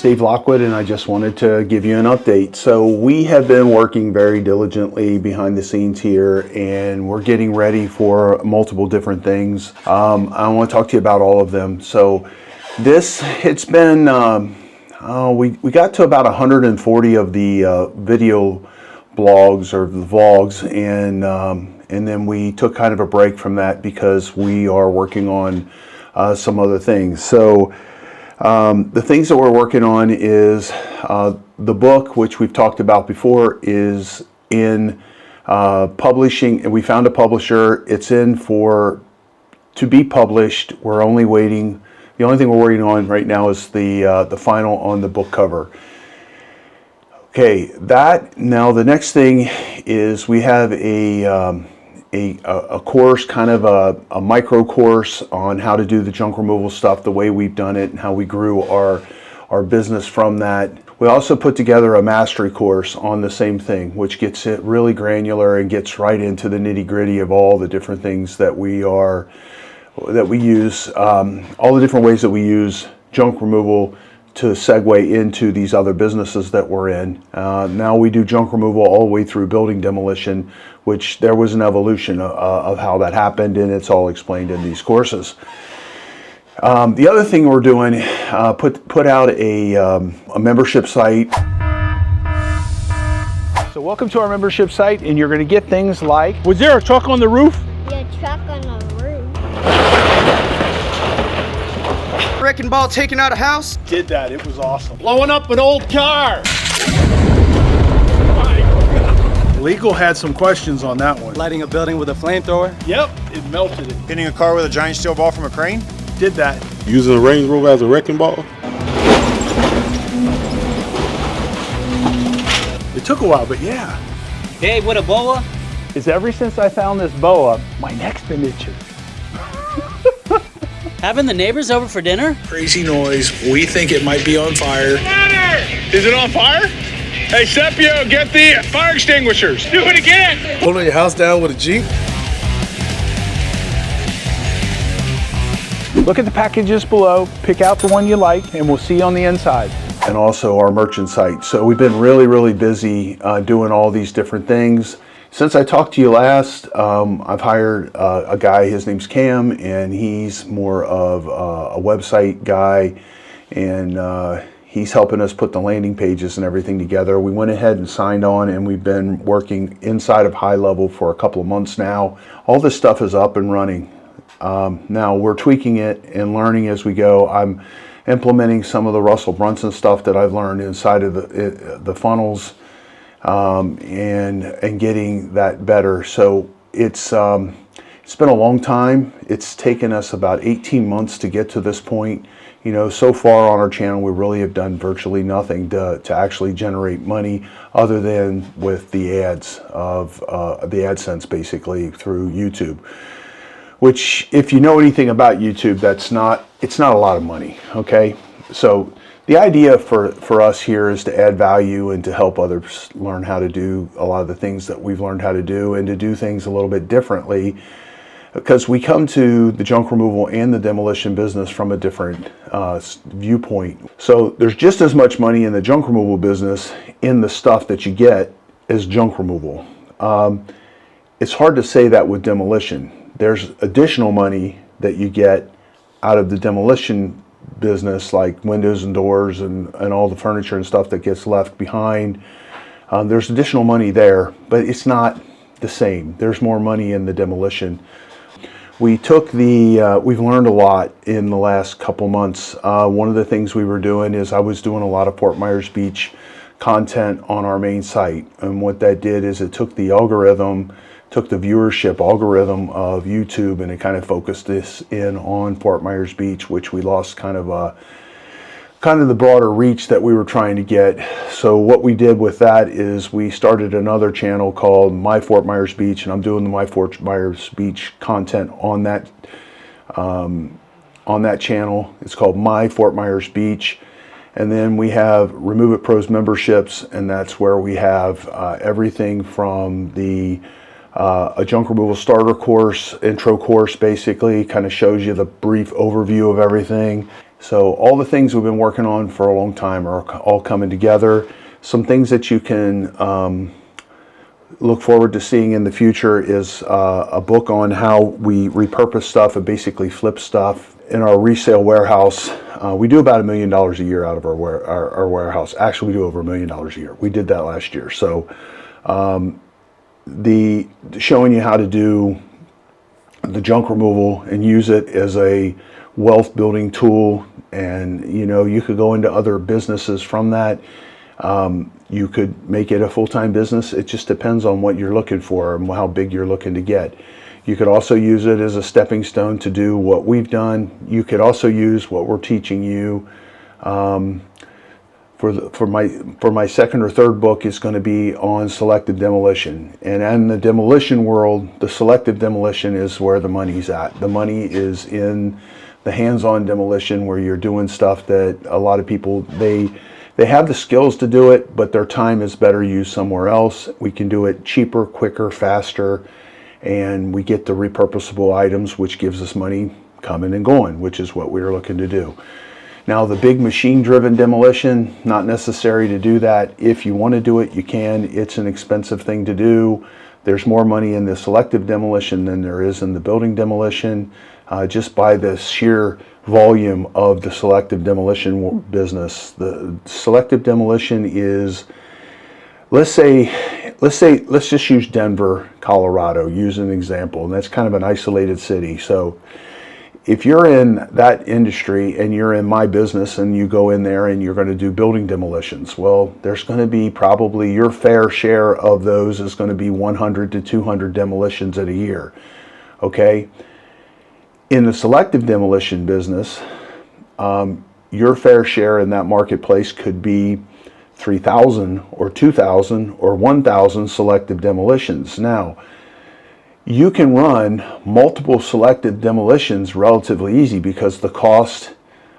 Steve Lockwood, and I just wanted to give you an update. So we have been working very diligently behind the scenes here, and we're getting ready for multiple different things. I want to talk to you about all of them. So it's been, we got to about 140 of the video blogs or the vlogs, and then we took kind of a break from that because we are working on some other things. So the things that we're working on is the book, which we've talked about before, is in publishing, and we found a publisher. It's in to be published. We're only waiting. The only thing we're waiting on right now is the final on the book cover. Okay, now the next thing is we have a course, kind of a micro course on how to do the junk removal stuff the way we've done it and how we grew our business from that. We also put together a mastery course on the same thing, which gets it really granular and gets right into the nitty-gritty of all the different things that we use, all the different ways that we use junk removal to segue into these other businesses that we're in. Now we do junk removal all the way through building demolition, which there was an evolution of how that happened, and it's all explained in these courses. The other thing we're doing, put out a membership site. So welcome to our membership site, and you're going to get things like, was there a truck on the roof? Yeah, truck on the roof. Wrecking ball taking out a house? Did that, it was awesome. Blowing up an old car. Legal had some questions on that one. Lighting a building with a flamethrower? Yep, it melted it. Hitting a car with a giant steel ball from a crane? Did that. Using a Range Rover as a wrecking ball? It took a while, but yeah. Hey, with a boa? Is ever since I found this boa, my neck's been itching. Having the neighbors over for dinner? Crazy noise. We think it might be on fire. Is it on fire? Hey, Sepio, get the fire extinguishers. Do it again. Pulling your house down with a Jeep. Look at the packages below, pick out the one you like, and we'll see you on the inside. And also our merchant site. So we've been really, really busy doing all these different things. Since I talked to you last, I've hired a guy, his name's Cam, and he's more of a website guy, and he's helping us put the landing pages and everything together. We went ahead and signed on, and we've been working inside of High Level for a couple of months now. All this stuff is up and running. Now we're tweaking it and learning as we go. I'm implementing some of the Russell Brunson stuff that I've learned inside of the funnels, and getting that better. So it's been a long time. It's taken us about 18 months to get to this point. You know, so far on our channel, we really have done virtually nothing to actually generate money other than with the ads of the AdSense, basically through YouTube. Which, if you know anything about YouTube, it's not a lot of money. Okay, so the idea for us here is to add value and to help others learn how to do a lot of the things that we've learned how to do, and to do things a little bit differently, because we come to the junk removal and the demolition business from a different viewpoint. So there's just as much money in the junk removal business in the stuff that you get as junk removal. It's hard to say that with demolition. There's additional money that you get out of the demolition business, like windows and doors and all the furniture and stuff that gets left behind. There's additional money there, but it's not the same. There's more money in the demolition. We've learned a lot in the last couple months. One of the things we were doing is I was doing a lot of Fort Myers Beach content on our main site, and what that did is it took the viewership algorithm of YouTube, and it kind of focused this in on Fort Myers Beach, which we lost kind of the broader reach that we were trying to get. So what we did with that is we started another channel called My Fort Myers Beach, and I'm doing the My Fort Myers Beach content on that channel. It's called My Fort Myers Beach. And then we have Remove It Pros memberships, and that's where we have everything from a junk removal starter course, intro course, basically kind of shows you the brief overview of everything. So all the things we've been working on for a long time are all coming together. Some things that you can look forward to seeing in the future is a book on how we repurpose stuff and basically flip stuff in our resale warehouse. We do about $1 million a year out of our warehouse. Actually, we do over $1 million a year. We did that last year. So the showing you how to do the junk removal and use it as a wealth building tool, and you could go into other businesses from that. You could make it a full-time business. It just depends on what you're looking for and how big you're looking to get. You could also use it as a stepping stone to do what we've done. You could also use what we're teaching you. For my second or third book is going to be on selective demolition. And in the demolition world, the selective demolition is where the money's at. The money is in the hands-on demolition, where you're doing stuff that a lot of people, they have the skills to do it, but their time is better used somewhere else. We can do it cheaper, quicker, faster, and we get the repurposable items, which gives us money coming and going, which is what we're looking to do. Now, the big machine-driven demolition, not necessary to do that. If you want to do it, you can. It's an expensive thing to do. There's more money in the selective demolition than there is in the building demolition, just by the sheer volume of the selective demolition business. The selective demolition is, let's just use Denver, Colorado, use an example, and that's kind of an isolated city. So if you're in that industry and you're in my business and you go in there and you're going to do building demolitions, well, there's going to be probably your fair share of those is going to be 100 to 200 demolitions at a year. Okay? In the selective demolition business, your fair share in that marketplace could be 3,000 or 2,000 or 1,000 selective demolitions. Now, you can run multiple selective demolitions relatively easy because the cost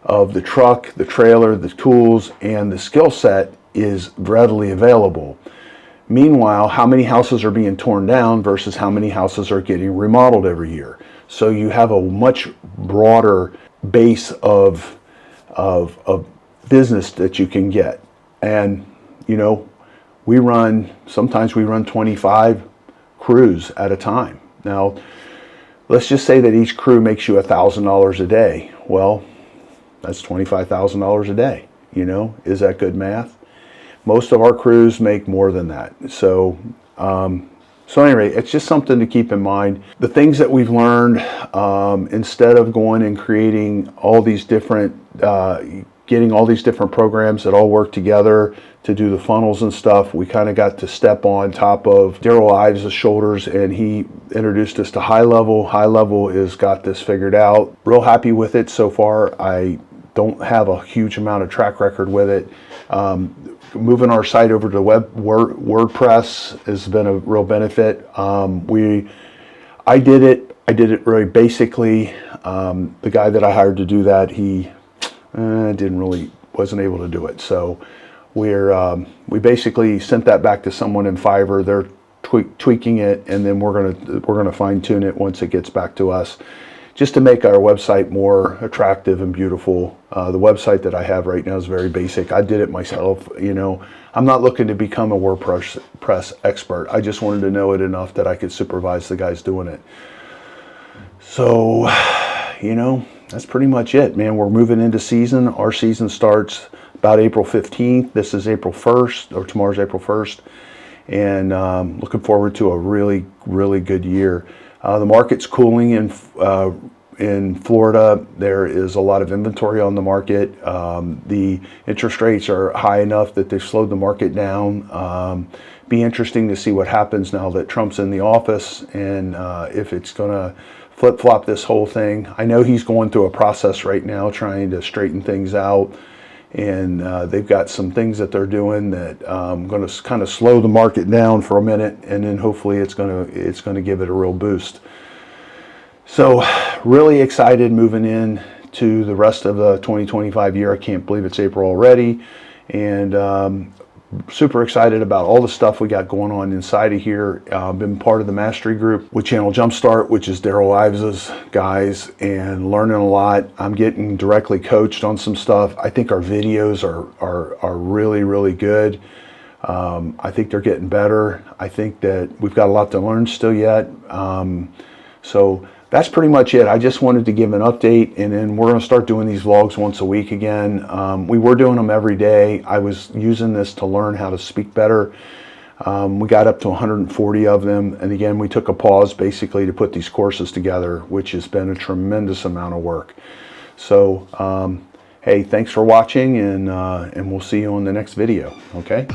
of the truck, the trailer, the tools, and the skill set is readily available. Meanwhile, how many houses are being torn down versus how many houses are getting remodeled every year? So you have a much broader base of business that you can get. And, sometimes we run 25 crews at a time. Now, let's just say that each crew makes you $1,000 a day. Well, that's $25,000 a day. Is that good math? Most of our crews make more than that. So anyway, it's just something to keep in mind. The things that we've learned, instead of going and creating all these different, getting all these different programs that all work together to do the funnels and stuff, we kind of got to step on top of Daryl Ives' shoulders, and he introduced us to High Level. High Level has got this figured out. Real happy with it so far. I don't have a huge amount of track record with it. Moving our site over to WordPress has been a real benefit. I did it very basically. The guy that I hired to do that, he wasn't able to do it. So we basically sent that back to someone in Fiverr. They're tweaking it, and then we're gonna fine tune it once it gets back to us, just to make our website more attractive and beautiful. The website that I have right now is very basic. I did it myself. I'm not looking to become a WordPress expert. I just wanted to know it enough that I could supervise the guys doing it. So, that's pretty much it, man. We're moving into season. Our season starts about April 15th. This is April 1st, or tomorrow's April 1st. And looking forward to a really, really good year. The market's cooling in Florida. There is a lot of inventory on the market. The interest rates are high enough that they've slowed the market down. Be interesting to see what happens now that Trump's in the office, and if it's going to flip-flop this whole thing. I know he's going through a process right now trying to straighten things out, and they've got some things that they're doing that going to kind of slow the market down for a minute, and then hopefully it's going to give it a real boost. So really excited moving in to the rest of the 2025 year. I can't believe it's April already, and super excited about all the stuff we got going on inside of here. Been part of the mastery group with Channel Jumpstart, which is Daryl Ives' guys, and learning a lot. I'm getting directly coached on some stuff. I think our videos are really, really good. I think they're getting better. I think that we've got a lot to learn still yet. So that's pretty much it. I just wanted to give an update, and then we're going to start doing these vlogs once a week again. We were doing them every day. I was using this to learn how to speak better. We got up to 140 of them, and again, we took a pause basically to put these courses together, which has been a tremendous amount of work. So, hey, thanks for watching, and we'll see you on the next video, okay?